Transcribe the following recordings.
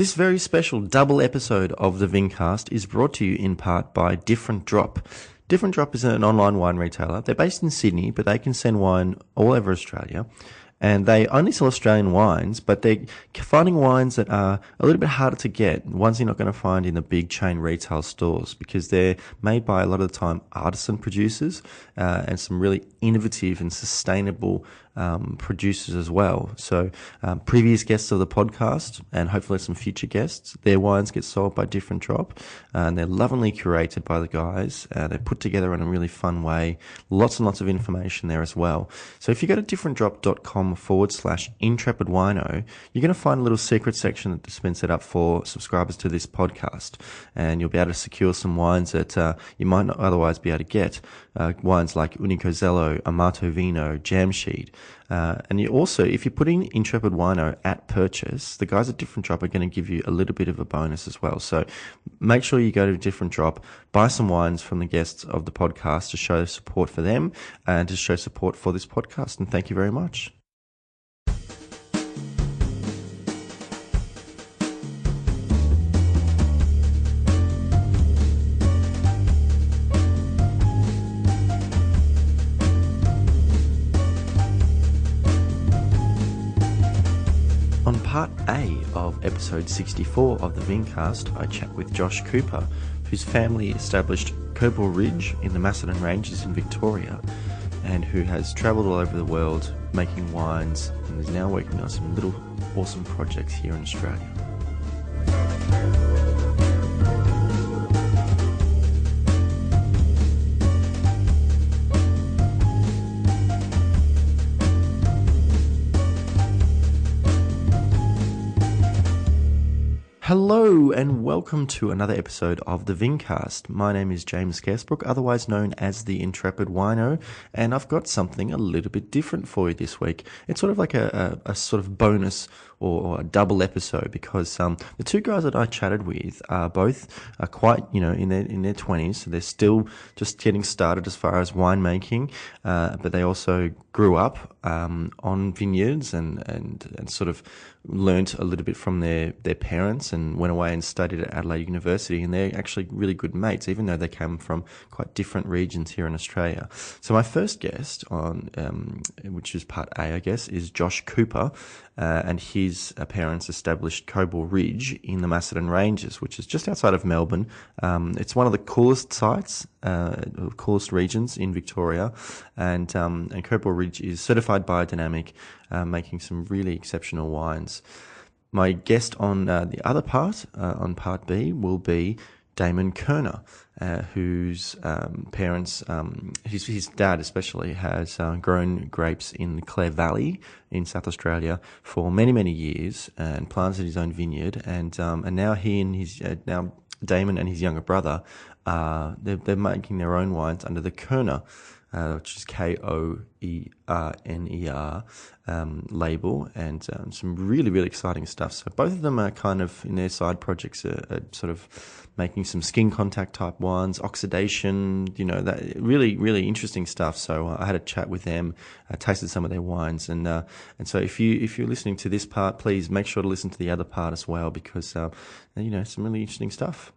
This very special double episode of the Vincast is brought to you in part by Different Drop. Different Drop is an online wine retailer. They're based in Sydney, but they can send wine all over Australia. And they only sell Australian wines, but they're finding wines that are a little bit harder to get, ones you're not going to find in the big chain retail stores, because they're made by a lot of the time artisan producers and some really innovative and sustainable producers as well. So previous guests of the podcast and hopefully some future guests, their wines get sold by Different Drop, and they're lovingly curated by the guys. They're put together in a really fun way. Lots and lots of information there as well. So if you go to differentdrop.com/intrepid wino, you're going to find a little secret section that's been set up for subscribers to this podcast, and you'll be able to secure some wines that you might not otherwise be able to get. Wines like Unico Zello, Amato Vino, Jamshed. And you also, if you put in Intrepid Wino at purchase, the guys at Different Drop are going to give you a little bit of a bonus as well. So make sure you go to Different Drop, buy some wines from the guests of the podcast to show support for them and to show support for this podcast. And thank you very much. On part A of episode 64 of the Vincast, I chat with Josh Cooper, whose family established Cobaw Ridge in the Macedon Ranges in Victoria, and who has travelled all over the world making wines and is now working on some little awesome projects here in Australia. Hello and welcome to another episode of the Vincast. My name is James Garsbrook, otherwise known as the Intrepid Wino, and I've got something a little bit different for you this week. It's sort of like a sort of bonus or a double episode, because the two guys that I chatted with are both quite, in their 20s, so they're still just getting started as far as winemaking, but they also grew up on vineyards and sort of learnt a little bit from their parents and went away and studied at Adelaide University, and they're actually really good mates, even though they came from quite different regions here in Australia. So my first guest on, which is part A, I guess, is Josh Cooper, and his parents established Cobaw Ridge in the Macedon Ranges, which is just outside of Melbourne. It's one of the coolest sites, coolest regions in Victoria, and Cobaw Ridge is certified biodynamic, making some really exceptional wines. My guest on the other part, on part B, will be Damon Kerner, whose parents, his dad especially, has grown grapes in the Clare Valley in South Australia for many, many years and planted his own vineyard. And now he and now Damon and his younger brother, they're making their own wines under the Kerner, which is Koerner label, and some really, really exciting stuff. So both of them are kind of, in their side projects, are sort of making some skin contact type wines, oxidation, that really, really interesting stuff. So I had a chat with them, tasted some of their wines, and so if you're listening to this part, please make sure to listen to the other part as well, because some really interesting stuff.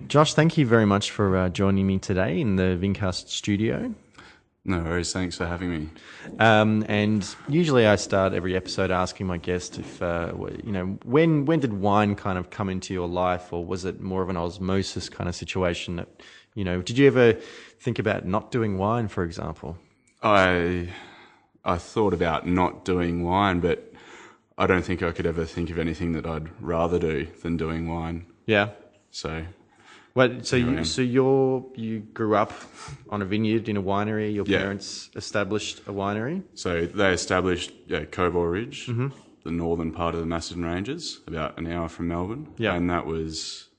Josh, thank you very much for joining me today in the Vincast studio. No worries, thanks for having me. And usually I start every episode asking my guest if, when did wine kind of come into your life, or was it more of an osmosis kind of situation that, did you ever think about not doing wine, for example? I thought about not doing wine, but I don't think I could ever think of anything that I'd rather do than doing wine. Yeah. So... you grew up on a vineyard in a winery. Your parents established a winery. So they established Cobaw Ridge, the northern part of the Macedon Ranges, about an hour from Melbourne. Yeah, and that was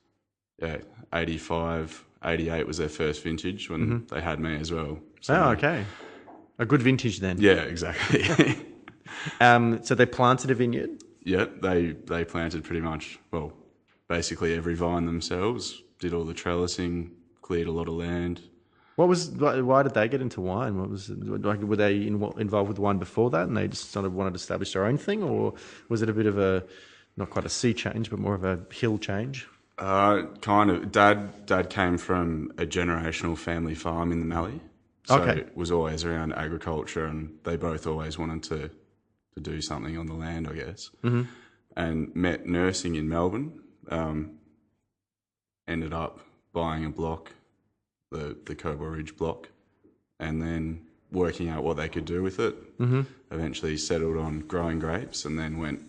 85, 88 was their first vintage when they had me as well. So, okay, a good vintage then. Yeah, exactly. So they planted a vineyard. Yeah, they planted pretty much basically every vine themselves. Did all the trellising, cleared a lot of land. Why did they get into wine? Were they involved with wine before that, and they just sort of wanted to establish their own thing, or was it a bit of a not quite a sea change, but more of a hill change? Kind of. Dad came from a generational family farm in the Mallee, so Okay. was always around agriculture, and they both always wanted to do something on the land, I guess. Mm-hmm. And met nursing in Melbourne. Ended up buying a block, the Cobaw Ridge block, and then working out what they could do with it. Mm-hmm. Eventually settled on growing grapes, and then went,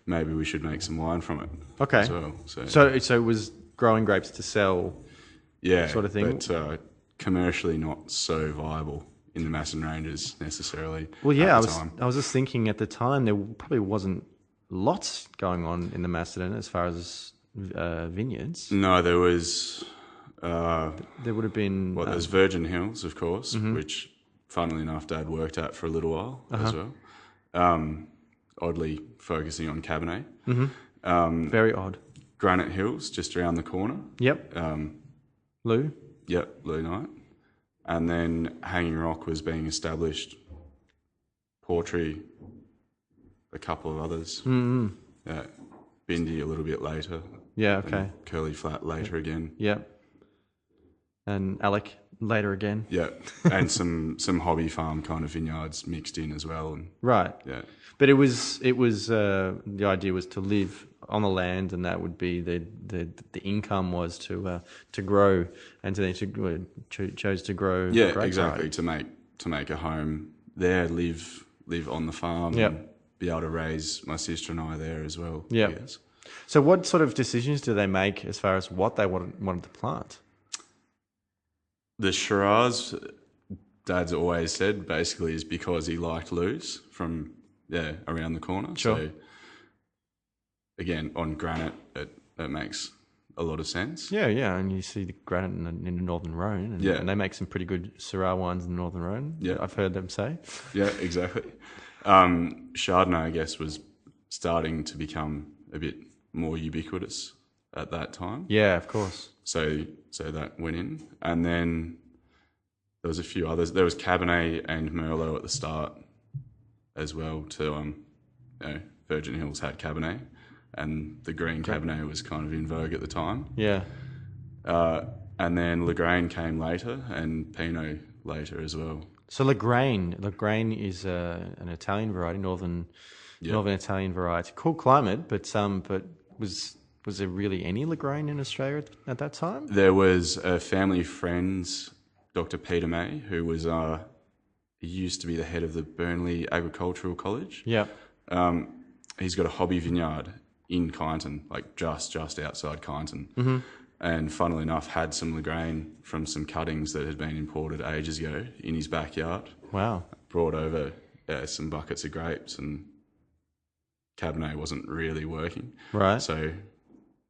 maybe we should make some wine from it. Okay. As well. So it was growing grapes to sell, sort of thing. But commercially not so viable in the Macedon Ranges necessarily. Well, yeah, time. I was just thinking at the time there probably wasn't lots going on in the Macedon as far as vineyards. No, there was. There would have been. Well, there's Virgin Hills, of course, which, funnily enough, Dad worked at for a little while as well. Oddly focusing on Cabernet. Very odd. Granite Hills, just around the corner. Yep. Lou? Yep, Lou Knight. And then Hanging Rock was being established. Portree, a couple of others. Mm-hmm. Yeah. Bindi a little bit later. Yeah, okay. Curly Flat later again. Yep. And Alec later again. Yeah, and some hobby farm kind of vineyards mixed in as well. And, right. Yeah. But it was the idea was to live on the land, and that would be the income was to grow, and to then chose to grow. Yeah, grapes, exactly. Right? To make a home there, live on the farm. Yep. And be able to raise my sister and I there as well. Yeah. Yes. So what sort of decisions do they make as far as what they wanted to plant? The Shiraz, Dad's always said, basically is because he liked Lou's from around the corner. Sure. So again, on granite, it makes a lot of sense. Yeah, and you see the granite in the Northern Rhone, and they make some pretty good Syrah wines in the Northern Rhone. Yeah, I've heard them say. Yeah, exactly. Chardonnay, I guess, was starting to become a bit more ubiquitous at that time. Yeah, of course. So that went in, and then there was a few others. There was Cabernet and Merlot at the start as well. Virgin Hills had Cabernet, and the green Cabernet was kind of in vogue at the time. Yeah. And then Lagrange came later, and Pinot later as well. So Lagrange is an Italian variety, northern Italian variety. Cool climate, but was there really any Lagrange in Australia at that time? There was a family friend, Dr. Peter May, who was he used to be the head of the Burnley Agricultural College. Yeah. He's got a hobby vineyard in Kyneton, like just outside Kyneton. Mm-hmm. And funnily enough, had some Lagrange from some cuttings that had been imported ages ago in his backyard. Wow. Brought over some buckets of grapes, and Cabernet wasn't really working. Right. So,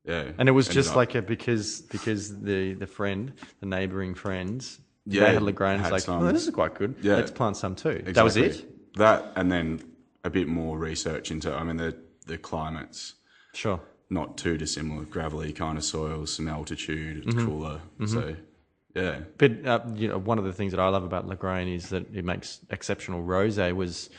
yeah. And it was just because the neighbouring friends, they had Lagrange. It's like, this is quite good. Yeah. Let's plant some too. Exactly. That was it? That, and then a bit more research into, the climates. Sure. Not too dissimilar, gravelly kind of soils, some altitude, it's cooler. Mm-hmm. So, yeah. But one of the things that I love about Lagrange is that it makes exceptional rosé. Was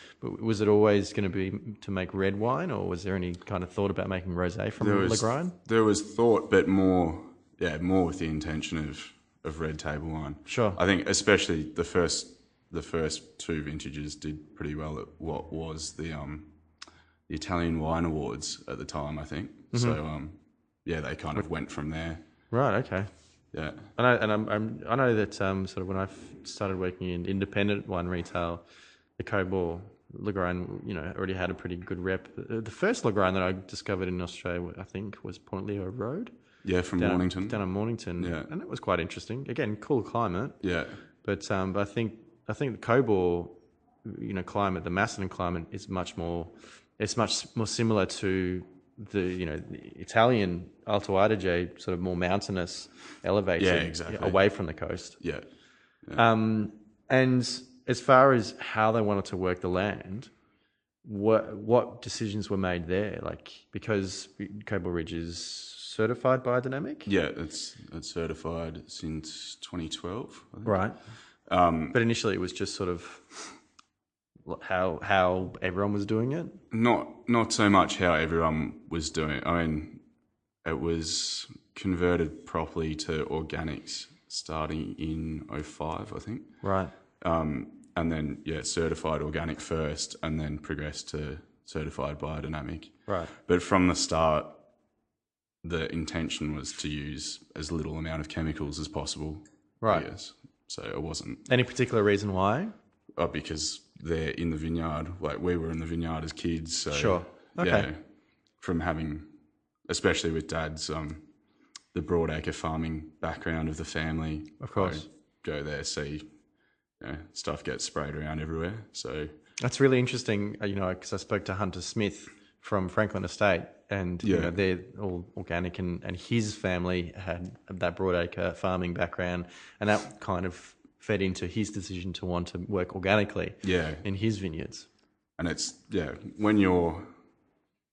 it always going to be to make red wine, or was there any kind of thought about making rosé from Lagrange? There was thought, but more with the intention of red table wine. Sure. I think especially the first two vintages did pretty well at what was the Italian Wine Awards at the time, I think. Mm-hmm. So, they kind of went from there. Right. Okay. Yeah. I know that sort of when I started working in independent wine retail, the Cobaw Lagrange, already had a pretty good rep. The first Lagrange that I discovered in Australia, I think, was Point Leo Road. Yeah, from Mornington. Down in Mornington. Yeah. And that was quite interesting. Again, cool climate. Yeah. But I think the Cobaw, climate, the Macedon climate is much more similar to the Italian Alto Adige, sort of more mountainous, elevated, away from the coast. Yeah. And as far as how they wanted to work the land, what decisions were made there? Like, because Cobaw Ridge is certified biodynamic? Yeah, it's certified since 2012. I think. Right. But initially it was just sort of how everyone was doing it? Not so much how everyone was doing it. I mean, it was converted properly to organics starting in '05, I think. Right. And then, certified organic first and then progressed to certified biodynamic. Right. But from the start, the intention was to use as little amount of chemicals as possible. Right. I guess. So it wasn't... Any particular reason why? Because they're in the vineyard. Like, we were in the vineyard as kids. So, Sure. Okay. From having, especially with Dad's, the broadacre farming background of the family. Of course. I'd go there, see... stuff gets sprayed around everywhere. So that's really interesting, because I spoke to Hunter Smith from Franklin Estate, and they're all organic, and his family had that broadacre farming background, and that kind of fed into his decision to want to work organically in his vineyards. And it's when you're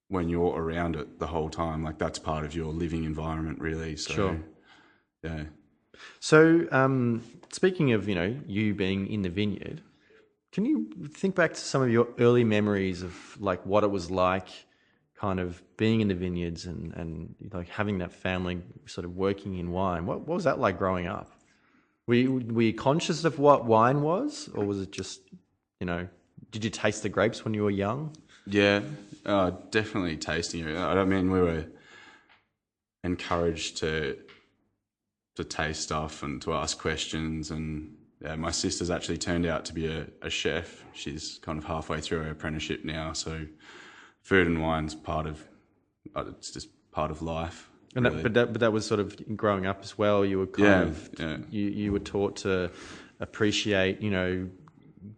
around it the whole time, like that's part of your living environment, really. So, sure. Yeah. So, speaking of, you being in the vineyard, can you think back to some of your early memories of like what it was like kind of being in the vineyards and like having that family sort of working in wine? What was that like growing up? Were you conscious of what wine was, or was it just, did you taste the grapes when you were young? Yeah, definitely tasting it. I mean, we were encouraged to taste stuff and to ask questions, and my sister's actually turned out to be a chef. She's kind of halfway through her apprenticeship now, so food and wine's it's just part of life. And really. but that was sort of growing up as well. You were you were taught to appreciate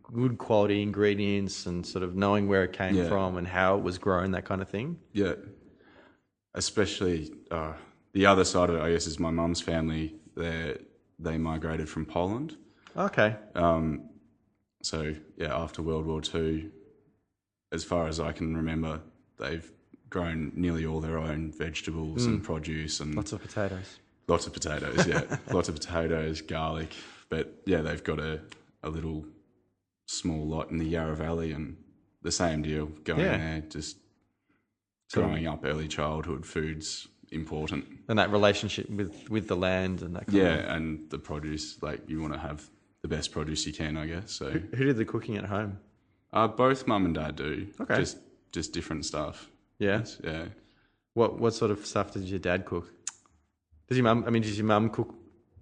good quality ingredients and sort of knowing where it came from and how it was grown, that kind of thing. Yeah, especially. The other side of it, I guess, is my mum's family. They migrated from Poland. Okay. So, after World War II, as far as I can remember, they've grown nearly all their own vegetables and produce. And lots of potatoes. Lots of potatoes, lots of potatoes, garlic. But, they've got a little small lot in the Yarra Valley, and the same deal, going there, just growing up, early childhood, foods... important. And that relationship with the land and that kind of thing. And the produce, like you want to have the best produce you can, I guess. So who did the cooking at home? Both mum and dad do. Okay. Just different stuff. Yeah. Yeah. What sort of stuff did your dad cook? Does your mum cook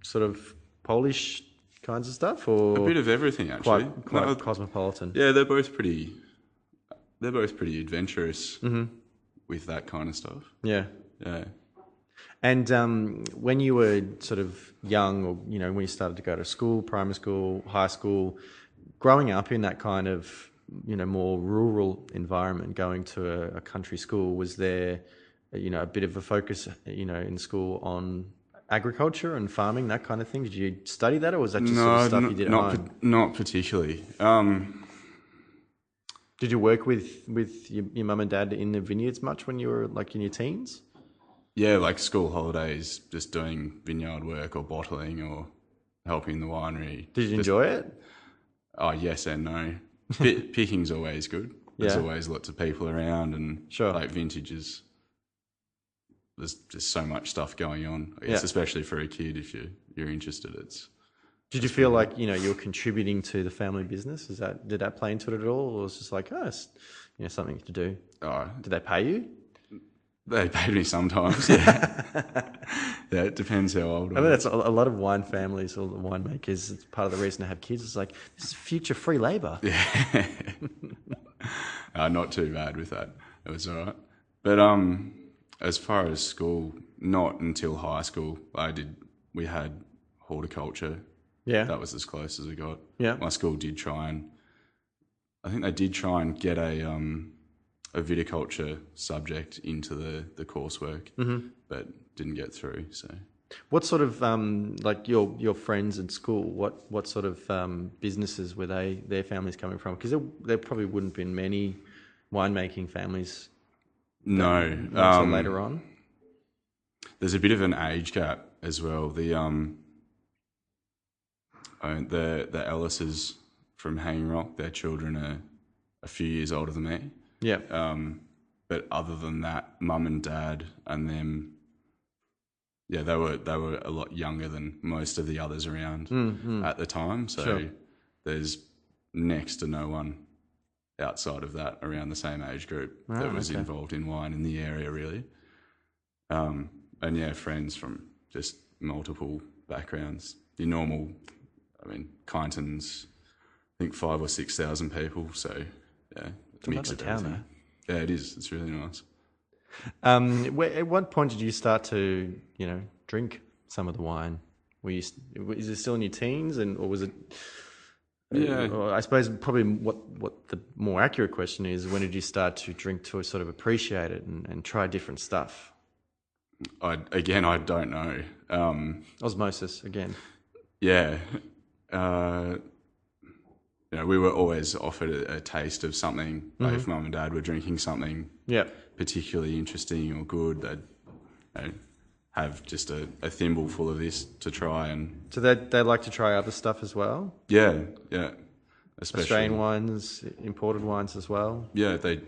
sort of Polish kinds of stuff, or a bit of everything actually? Quite cosmopolitan. Yeah, they're both pretty adventurous with that kind of stuff. Yeah. Yeah. And when you were sort of young, or when you started to go to school, primary school, high school, growing up in that kind of more rural environment, going to a country school, was there a bit of a focus in school on agriculture and farming, that kind of thing? Did you study that, or was that just sort of stuff you did at home? Not particularly. Did you work with your mum and dad in the vineyards much when you were like in your teens? Yeah, like school holidays, just doing vineyard work or bottling or helping the winery. Did you enjoy it? Oh, yes and no. Picking's always good. There's always lots of people around, and like vintages. There's just so much stuff going on. I guess, especially for a kid, if you're interested, Did you feel like you were contributing to the family business? Did that play into it at all, or was it just like it's something to do? Oh, did they pay you? They paid me sometimes, yeah. It depends how old I mean, that's a lot of wine families or winemakers. It's part of the reason to have kids. It's like, this is future free labour. Yeah. Not too bad with that. It was all right. But as far as school, not until high school, we had horticulture. Yeah. That was as close as we got. Yeah. My school did try and get a viticulture subject into the coursework, but didn't get through. So, what sort of like your friends at school? What sort of businesses were their families coming from? Because there probably wouldn't have been many winemaking families. No, until later on. There's a bit of an age gap as well. The Ellises from Hanging Rock, their children are a few years older than me. Yeah. But other than that, mum and dad and them, yeah, they were a lot younger than most of the others around at the time. So Sure. there's next to no one outside of that around the same age group that was involved in wine in the area, really. And yeah, friends from just multiple backgrounds. Your normal, I mean, Kyneton's, I think 5,000 or 6,000 people. So yeah, It's a mix of everything. Yeah, it is. It's really nice. At what point did you start to, drink some of the wine? Is it still in your teens, or was it? Yeah. Or I suppose probably what the more accurate question is: when did you start to drink to sort of appreciate it and try different stuff? I don't know. Osmosis again. Yeah. We were always offered a taste of something. Like if mum and dad were drinking something particularly interesting or good, they'd have just a thimble full of this to try. And So they like to try other stuff as well? yeah. Especially Australian wines, imported wines as well? Yeah, they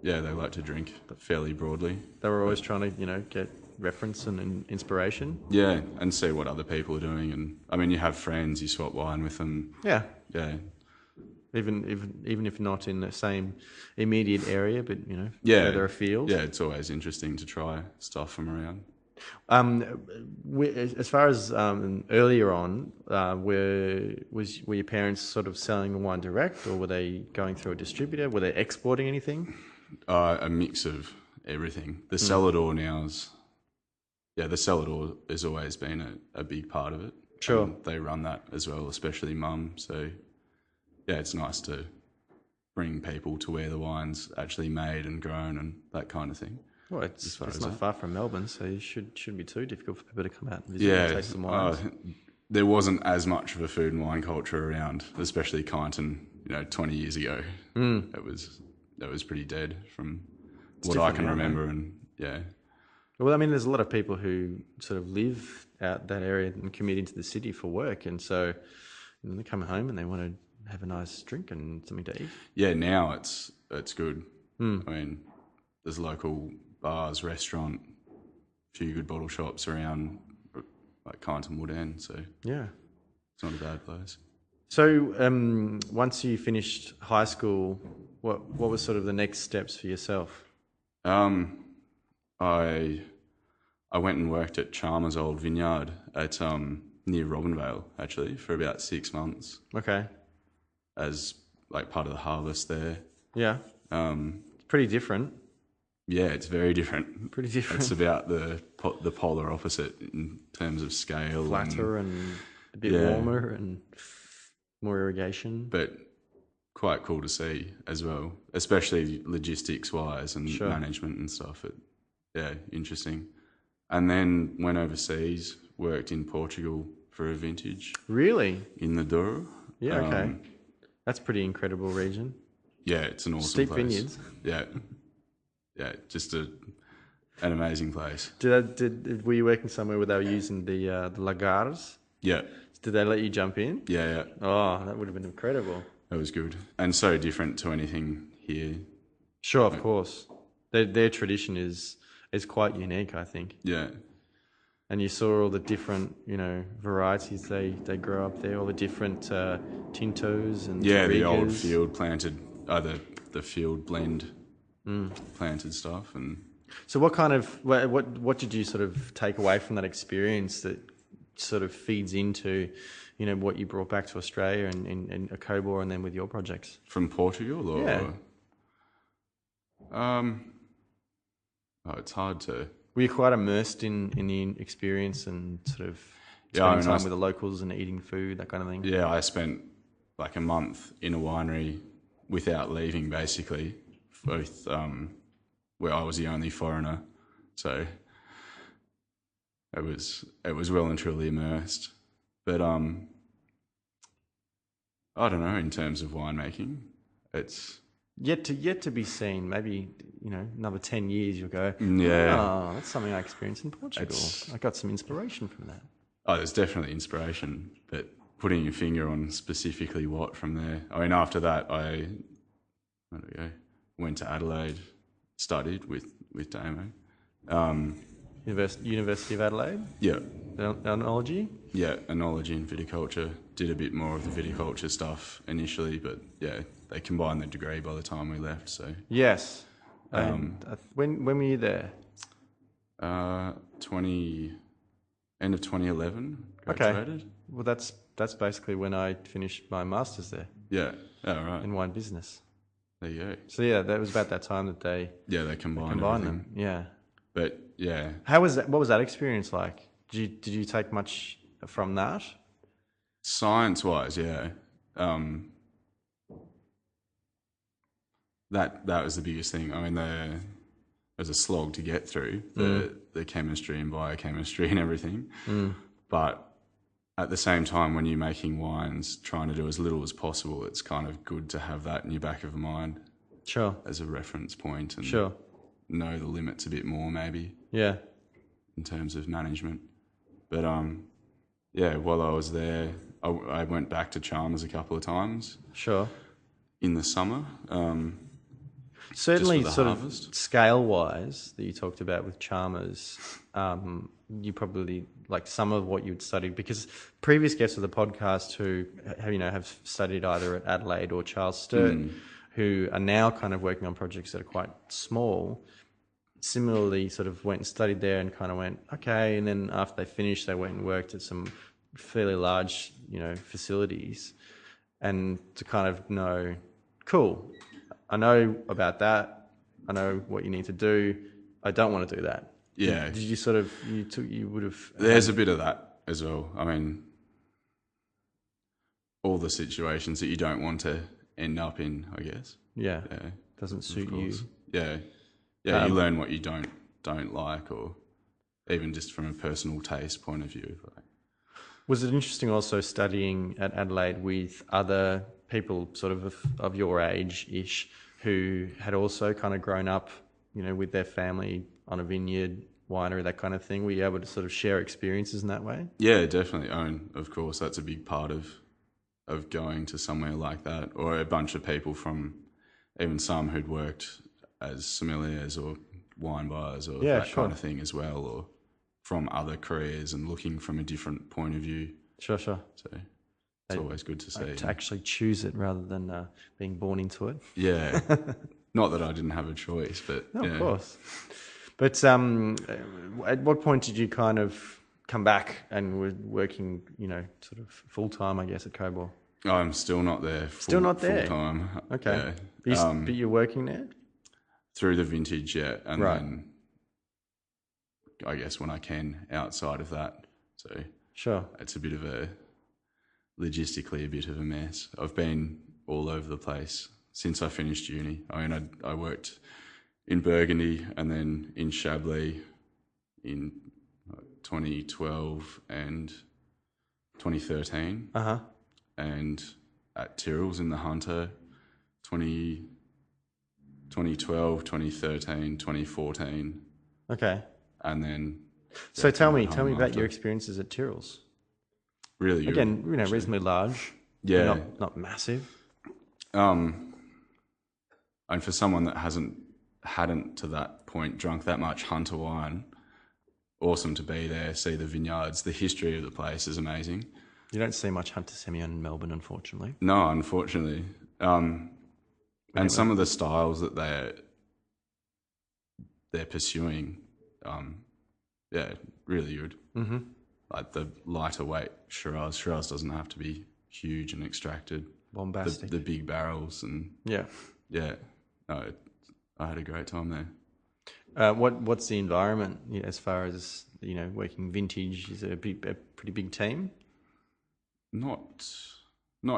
like to drink fairly broadly. They were always trying to, get reference and inspiration? Yeah, and see what other people are doing. And I mean, you have friends, you swap wine with them. Yeah. Yeah. Even if not in the same immediate area, but further afield. Yeah, it's always interesting to try stuff from around. As far as earlier on, were your parents sort of selling the wine direct, or were they going through a distributor? Were they exporting anything? A mix of everything. The cellar door the cellar door has always been a big part of it. Sure. They run that as well, especially mum. So yeah, it's nice to bring people to where the wine's actually made and grown and that kind of thing. Well, it's not far from Melbourne, so it shouldn't be too difficult for people to come out and visit and taste some wines. There wasn't as much of a food and wine culture around, especially Kyneton, 20 years ago. That was pretty dead from what I can remember. And yeah. Well, I mean, there's a lot of people who sort of live out that area and commute into the city for work, and so they come home and they want to have a nice drink and something to eat. Yeah, now it's good. I mean, there's local bars, restaurant, a few good bottle shops around, like Kyneton Wood End. So yeah, it's not a bad place. So once you finished high school, what was sort of the next steps for yourself? I went and worked at Chalmers' old vineyard at near Robinvale, actually, for about 6 months. Okay. As like part of the harvest there. Yeah. It's pretty different. Yeah, it's very different. Pretty different. It's about the polar opposite in terms of scale. Flatter and a bit warmer and more irrigation. But quite cool to see as well, especially logistics-wise and management and stuff. Interesting. And then went overseas, worked in Portugal for a vintage. Really? In the Douro. Yeah, okay. That's a pretty incredible region. Yeah, it's an awesome Steep place. vineyards. Yeah, just an amazing place. Were you working somewhere where they were using the lagars? Yeah. Did they let you jump in? Yeah. Oh, that would have been incredible. That was good. And so different to anything here. Sure, of course. Their tradition is quite unique, I think. Yeah. And you saw all the different, varieties they grow up there, all the different Tintos and the old field planted, the field blend planted stuff. And so what did you sort of take away from that experience that sort of feeds into, what you brought back to Australia and a Cobaw and then with your projects? From Portugal or? Yeah. It's hard to... Were you quite immersed in the experience and sort of spending time with the locals and eating food, that kind of thing? Yeah, I spent like a month in a winery without leaving, basically, both where I was the only foreigner. So it was well and truly immersed. But I don't know, in terms of winemaking, it's... Yet to be seen. Maybe, another 10 years you'll go, that's something I experienced in Portugal. I got some inspiration from that. Oh, there's definitely inspiration, but putting your finger on specifically what from there. I mean, after that, I where did I go? Went to Adelaide, studied with Damo. University of Adelaide? Yeah. Enology? Yeah, enology and viticulture. Did a bit more of the viticulture stuff initially, but yeah, they combined the degree by the time we left. So Yes. When were you there? end of 2011, graduated. Okay. Well, that's basically when I finished my master's there Yeah. Oh, right. in wine business. There you go. So yeah, that was about that time that they combined combined everything. them. Yeah. But yeah, How was that? What was that experience like? Did you take much from that? science-wise, yeah. That was the biggest thing. I mean, it was a slog to get through the chemistry and biochemistry and everything. But at the same time, when you're making wines, trying to do as little as possible, it's kind of good to have that in your back of the mind. Sure. As a reference point and sure. know the limits a bit more maybe. Yeah. In terms of management. But yeah, while I was there, I went back to Chalmers a couple of times. Sure. In the summer. Certainly, sort harvest. of scale-wise that you talked about with Chalmers, you probably like some of what you'd studied, because previous guests of the podcast who have studied either at Adelaide or Charles Sturt, who are now kind of working on projects that are quite small, similarly sort of went and studied there and kind of went, okay, and then after they finished, they went and worked at some fairly large, facilities, and to kind of know, cool, I know about that. I know what you need to do. I don't want to do that. Yeah. Did you you would have... There's a bit of that as well. I mean, all the situations that you don't want to end up in, I guess. Yeah. Doesn't suit you. Yeah. Yeah, you learn what you don't like, or even just from a personal taste point of view. Was it interesting also studying at Adelaide with other people sort of your age-ish who had also kind of grown up, with their family on a vineyard, winery, that kind of thing? Were you able to sort of share experiences in that way? Yeah, definitely. I mean, of course, that's a big part of going to somewhere like that, or a bunch of people from even some who'd worked as sommeliers or wine buyers or kind of thing as well, or from other careers and looking from a different point of view. Sure. So it's always good to see. To actually choose it rather than being born into it. Yeah. Not that I didn't have a choice, but... No, of course. But at what point did you kind of come back and were working, sort of full-time, I guess, at Cobaw? I'm still not there. Full-time. Okay. Yeah. But you're working there? Through the vintage, yeah. And then, I guess, when I can, outside of that. So... Sure. It's logistically a bit of a mess. I've been all over the place since I finished uni. I mean, I worked in Burgundy and then in Chablis in 2012 and 2013. Uh-huh. And at Tyrrell's in the Hunter 2012, 2013, 2014. Okay. And then... So tell me about your experiences at Tyrrell's. Really good. Again, reasonably large. Yeah. Not massive. And for someone that hadn't to that point drunk that much Hunter wine, awesome to be there, see the vineyards. The history of the place is amazing. You don't see much Hunter Semillon in Melbourne, unfortunately. No, unfortunately. And some of the styles that they're pursuing, really good. Mm-hmm. Like the lighter weight Shiraz. Shiraz doesn't have to be huge and extracted. Bombastic. The big barrels and... Yeah. No, I had a great time there. What's the environment as far as, working vintage? Is it a pretty big team? Not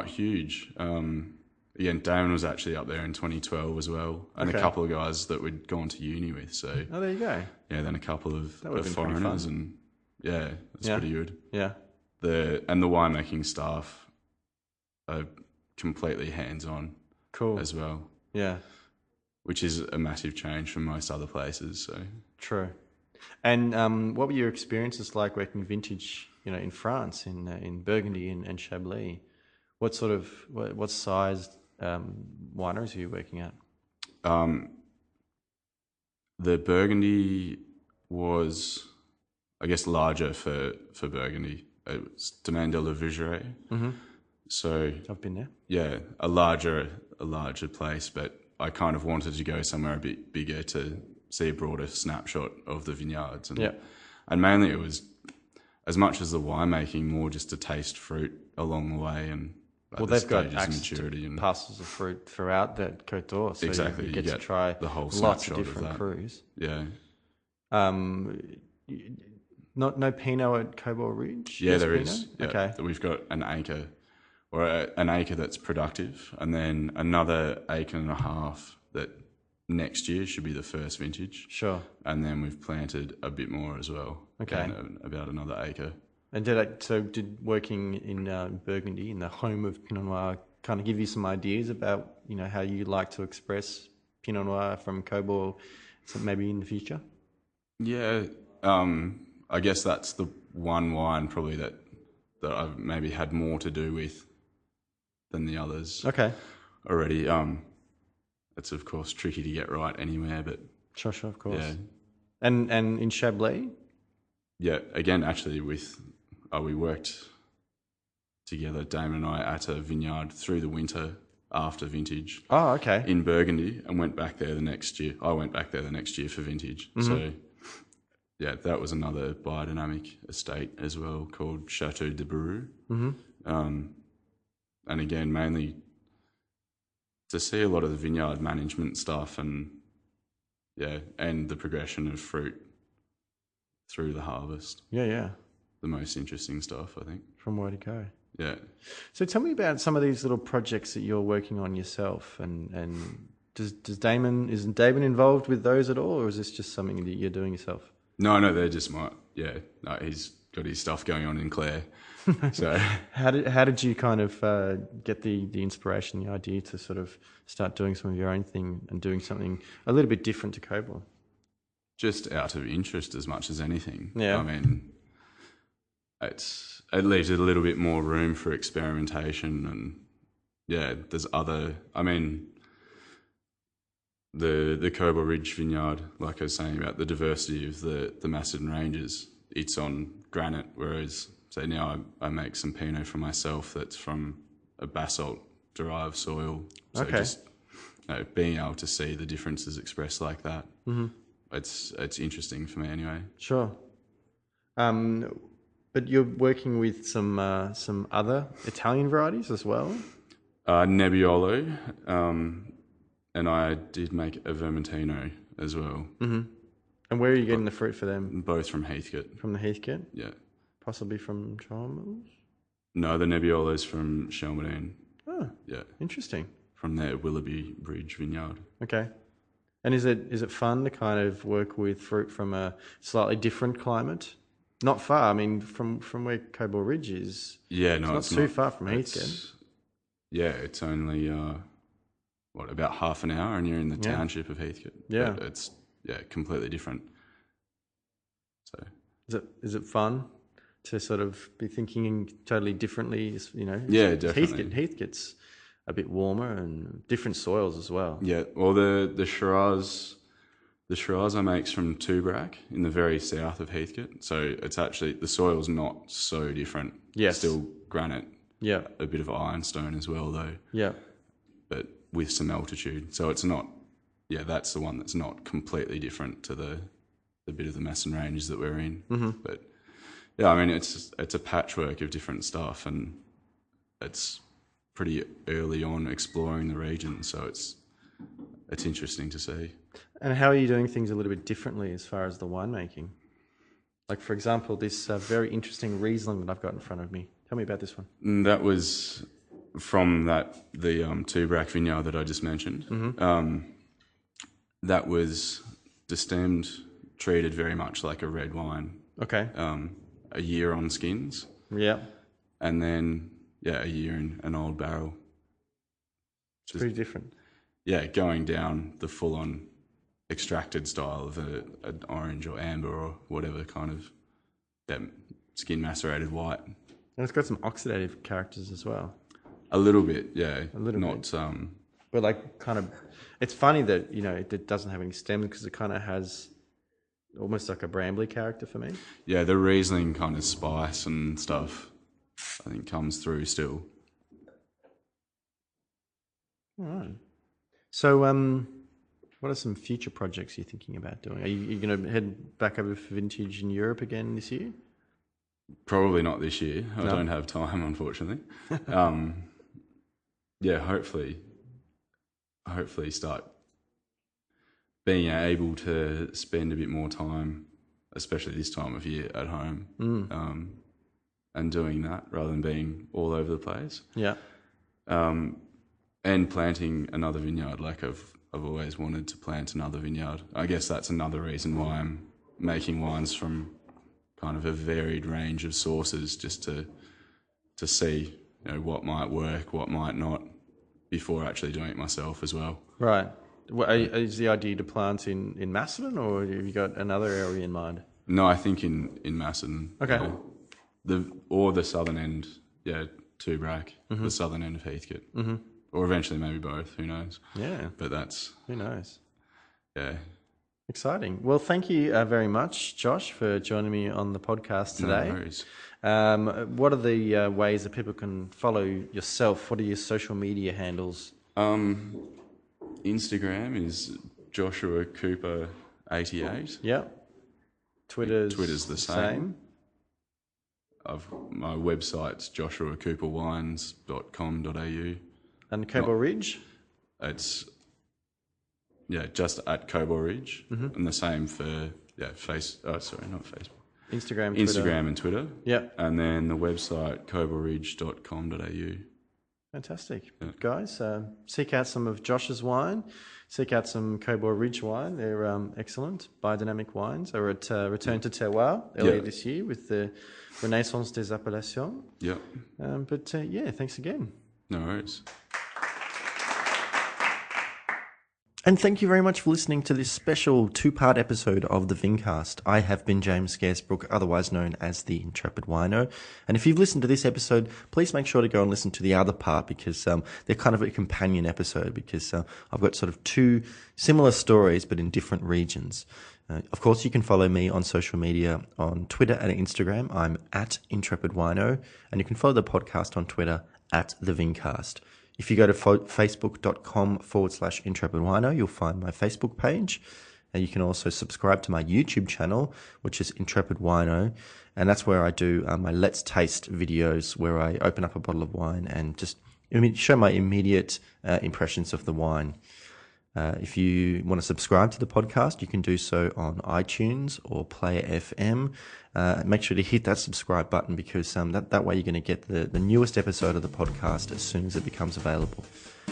huge. Again, Damon was actually up there in 2012 as well, and a couple of guys that we'd gone to uni with. So there you go. Yeah, then a couple of foreigners, and it's pretty good. Yeah, the winemaking staff are completely hands-on. Cool as well. Yeah, which is a massive change from most other places. So true. And what were your experiences like working vintage? In France, in Burgundy and Chablis. What sized wineries are you working at? The Burgundy was, I guess, larger for Burgundy. It was Domaine de la Vigerie. Mm-hmm. So I've been there. yeah, a larger place, but I kind of wanted to go somewhere a bit bigger to see a broader snapshot of the vineyards. And mainly it was, as much as the winemaking, more just to taste fruit along the way and they've got access to parcels of fruit throughout that Côte d'Or, so exactly, you get to try the whole lots of snapshot different of crus. Yeah. No Pinot at Cobaw Ridge? Yeah, Yes, there Pinot? is. Yeah. Okay. We've got an acre, or an acre that's productive, and then another acre and a half that next year should be the first vintage. Sure. And then we've planted a bit more as well. Okay. About another acre. And did working in Burgundy, in the home of Pinot Noir, kind of give you some ideas about, how you like to express Pinot Noir from Cobaw, maybe in the future? Yeah, I guess that's the one wine probably that I've maybe had more to do with than the others. Okay. Already. It's of course tricky to get right anywhere, but Sure, of course. yeah. And in Chablis? Yeah, again, actually we worked together, Damon and I, at a vineyard through the winter after vintage. Oh, okay. In Burgundy, and went back there the next year. I went back there the next year for vintage. Mm-hmm. So, yeah, that was another biodynamic estate as well called Chateau de Beroux. Mm-hmm. And again, mainly to see a lot of the vineyard management stuff and the progression of fruit through the harvest. Yeah. The most interesting stuff, I think. From where to go. Yeah. So tell me about some of these little projects that you're working on yourself, and isn't Damon involved with those at all, or is this just something that you're doing yourself? No, they're just he's got his stuff going on in Clare. So how did you kind of get the inspiration, the idea to sort of start doing some of your own thing and doing something a little bit different to Cobaw? Just out of interest as much as anything. Yeah. I mean, it leaves a little bit more room for experimentation, and there's other. I mean, the Cobaw Ridge vineyard, like I was saying about the diversity of the Macedon Ranges, it's on granite, whereas say now I make some Pinot for myself that's from a basalt derived soil. So just being able to see the differences expressed like that, it's interesting for me anyway. Sure. But you're working with some other Italian varieties as well? Nebbiolo, and I did make a Vermentino as well. Mm-hmm. And where are you getting the fruit for them? Both from Heathcote. From the Heathcote? Yeah. Possibly from Chalmers? No, the Nebbiolo's from Shelmerdine. Oh, yeah. Interesting. From their Willoughby Bridge vineyard. Okay. And is it fun to kind of work with fruit from a slightly different climate? Not far. I mean, from where Cobaw Ridge is. Yeah, no, it's not too far from Heathcote. Yeah, it's only about half an hour, and you're in the township of Heathcote. Yeah, but it's completely different. So is it fun to sort of be thinking totally differently? Yeah, definitely. Heathcote's a bit warmer and different soils as well. Yeah, well, the Shiraz. The Shiraz I make's from Tubrac in the very south of Heathcote. So it's actually, the soil's not so different. Yes. Still granite. Yeah. A bit of ironstone as well, though. Yeah. But with some altitude. So it's not, that's the one that's not completely different to the bit of the Macedon Ranges that we're in. Mm-hmm. But I mean, it's a patchwork of different stuff, and it's pretty early on exploring the region. So it's interesting to see. And how are you doing things a little bit differently as far as the winemaking? Like, for example, this very interesting Riesling that I've got in front of me. Tell me about this one. That was from the Tubrac vineyard that I just mentioned. Mm-hmm. That was destemmed, treated very much like a red wine. Okay. A year on skins. Yeah. And then, a year in an old barrel. It's pretty different. Yeah, going down the full-on extracted style of an orange or amber or whatever kind of skin macerated white. And it's got some oxidative characters as well. A little bit, yeah. A little bit. But like kind of, it's funny that, it doesn't have any stems because it kind of has almost like a brambly character for me. Yeah, the Riesling kind of spice and stuff, I think, comes through still. All right. So, what are some future projects you're thinking about doing? Are you going to head back over for vintage in Europe again this year? Probably not this year. I don't have time, unfortunately. Yeah, hopefully start being able to spend a bit more time, especially this time of year, at home, and doing that rather than being all over the place. Yeah. And planting another vineyard. Like I've always wanted to plant another vineyard. I guess that's another reason why I'm making wines from kind of a varied range of sources, just to see what might work, what might not, before actually doing it myself as well. Right. Is the idea to plant in Macedon, or have you got another area in mind? No, I think in Macedon. Okay. The southern end, Tubrac, the southern end of Heathcote. Mm-hmm. Or eventually maybe both, who knows? Yeah. But who knows? Yeah. Exciting. Well, thank you very much, Josh, for joining me on the podcast today. No worries. What are the ways that people can follow yourself? What are your social media handles? Instagram is Joshua Cooper 88. Yeah. Twitter's the same. My website's joshuacooperwines.com.au. And Cobaw Ridge? It's just at Cobaw Ridge, and the same for not Facebook. Instagram and Twitter. Yeah. And then the website cobawridge.com.au. Fantastic. Yeah. Guys, seek out some of Josh's wine. Seek out some Cobaw Ridge wine. They're excellent. Biodynamic wines. They were at Return to Terroir earlier this year with the Renaissance des Appellations. Yeah. Thanks again. No worries. And thank you very much for listening to this special 2-part episode of the Vincast. I have been James Scaresbrook, otherwise known as the Intrepid Wino. And if you've listened to this episode, please make sure to go and listen to the other part, because they're kind of a companion episode, because I've got sort of 2 similar stories but in different regions. Of course, you can follow me on social media on Twitter and Instagram. I'm at Intrepid Wino, and you can follow the podcast on Twitter at the Vincast. If you go to facebook.com/Intrepid Wino, you'll find my Facebook page. And you can also subscribe to my YouTube channel, which is Intrepid Wino. And that's where I do my Let's Taste videos, where I open up a bottle of wine and just show my immediate impressions of the wine. If you want to subscribe to the podcast, you can do so on iTunes or Player FM. Make sure to hit that subscribe button, because that way you're going to get the newest episode of the podcast as soon as it becomes available.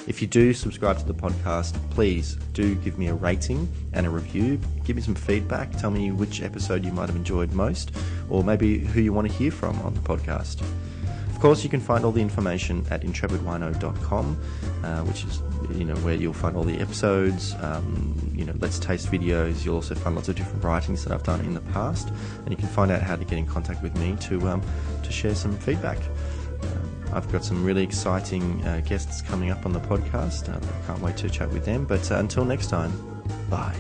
If you do subscribe to the podcast, please do give me a rating and a review. Give me some feedback. Tell me which episode you might have enjoyed most, or maybe who you want to hear from on the podcast. Of course, you can find all the information at intrepidwino.com, which is where you'll find all the episodes, Let's Taste videos. You'll also find lots of different writings that I've done in the past, and you can find out how to get in contact with me to share some feedback. I've got some really exciting guests coming up on the podcast. I can't wait to chat with them. But until next time, bye.